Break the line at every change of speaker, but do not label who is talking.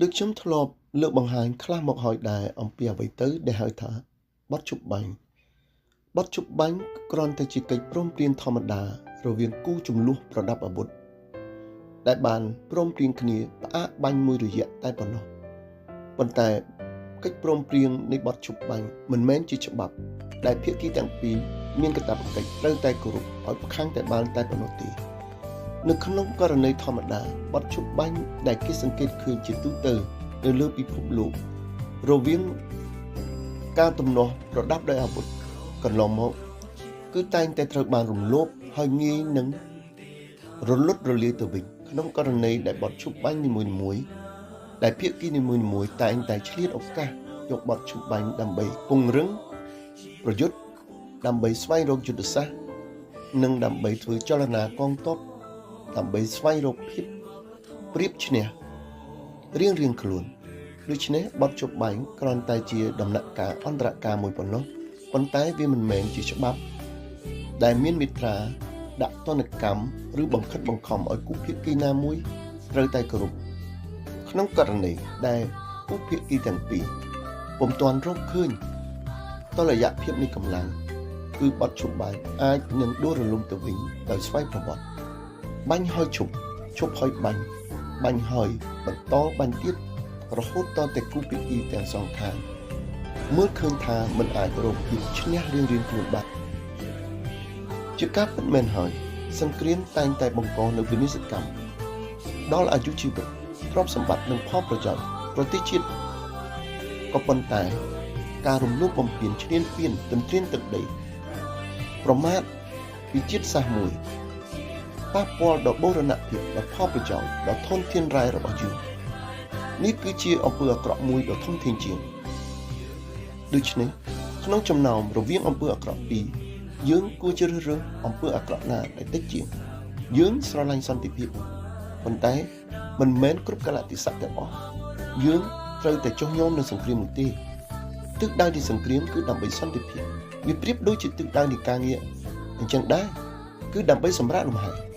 ដូចខ្ញុំធ្លាប់លើកបង្ហាញខ្លះមកហើយដែរអំពីអ្វីទៅដែលហៅថាបទជប់បាញ់បទជប់បាញ់គ្រាន់តែជាកិច្ចព្រមព្រៀងធម្មតារវាងគូជម្លោះប្រដាប់អាវុធដែលបានព្រមព្រៀងគ្នាផ្អាកបាញ់មួយរយៈតែប៉ុណ្ណោះប៉ុន្តែកិច្ចព្រមព្រៀងនៃបទជប់បាញ់មិនមែនជាច្បាប់ដែលភាគីទាំងពីរមានកាតព្វកិច្ចត្រូវតែគោរពឲ្យផ្ខាំងតែបានតែប៉ុណ្ណោះទេនៅក្នុងករណីធម្មតាបទជប់បាញ់ដែលគេសង្កេតឃើញជាទូទៅនៅលើពិភពលោករវាងការទំនាស់ប្រដាប់ដោយអាវុធកន្លងមកគឺតែងតែត្រូវបានរំលោភហើយងាយនឹងរលត់រលាយទៅវិញក្នុងករណីដែលបទជប់បាញ់នីមួយៗដែលភាគីនីមួយៗតែងតែឆ្លៀតឱកាសយកបទជប់បាញ់ដើម្បីពង្រឹងប្រយុទ្ធដើម្បីស្វែងរកយុទ្ធសាស្ត្រនិងដើម្បីធ្វើចលនាកងទ័ពដើម្បីស្វែងរកភាពប្រៀបឈ្នះរៀងខ្លួនដូច្នេះបទជប់បាញ់គ្រាន់តែជាដំណាក់កាលអន្តរការមួយប៉ុណ្ណោះប៉ុន្តែវាមិនមែនជាច្បាប់ដែលមានមាត្រាដាក់ទណ្ឌកម្មឬបង្ខិតបង្ខំឲ្យគូភាគីណាមួយត្រូវតែគោរពក្នុងករណីដែលគូភាគីទាំងពីរពុំទាន់រកឃើញតុល្យភាពនៃកម្លាំងគឺបទជប់បាញ់អាចនឹងដួលរលំទៅវិញដោយស្វ័យប្រវត្តិបាញ់ហើយជប់ហើយបាញ់ហើយបន្តបាញ់ទៀតរហូតតតែគូភាគីទាំងសងខាងមើលឃើញថាមិនអាចរកភាពឈ្នះរៀងខ្លួនបានជាការពិតមែនហើយសង្គ្រាមតែងតែបង្កនូវវិនាសកម្មដល់អាយុជីវិតទ្រព្យសម្បត្តិនិងផលប្រយោជន៍ប្រទេសជាតិក៏ប៉ុន្តែការរំលោភបំពានឈ្លានពានទន្ទ្រានទឹកដីប្រមាថពីជាតិសាសន៍មួយប៉ះពាល់ដល់បូរណភាពដល់ផលប្រយោជន៍ដល់ធនធានរ៉ែរបស់យើងនេះគឺជាអំពើអាក្រក់មួយដ៏ធំធេងជាងដូច្នេះក្នុងចំណោមរវាងអំពើអាក្រក់ពីរយើងគួរជ្រើសរើសអំពើអាក្រក់ណាដែលតិចជាងយើងស្រឡាញ់សន្តិភាពប៉ុន្តែមិនមែនគ្រប់កាលៈទេសៈទាំងអស់យើងត្រូវតែចុះញោមនឹងសង្គ្រាមនោះទេទិសដៅនៃសង្គ្រាមគឺដើម្បីសន្តិភាពវាប្រៀបដូចជាទិសដៅនៃការងារអញ្ចឹងដែរគឺដើម្បីសម្រាប់លំហែ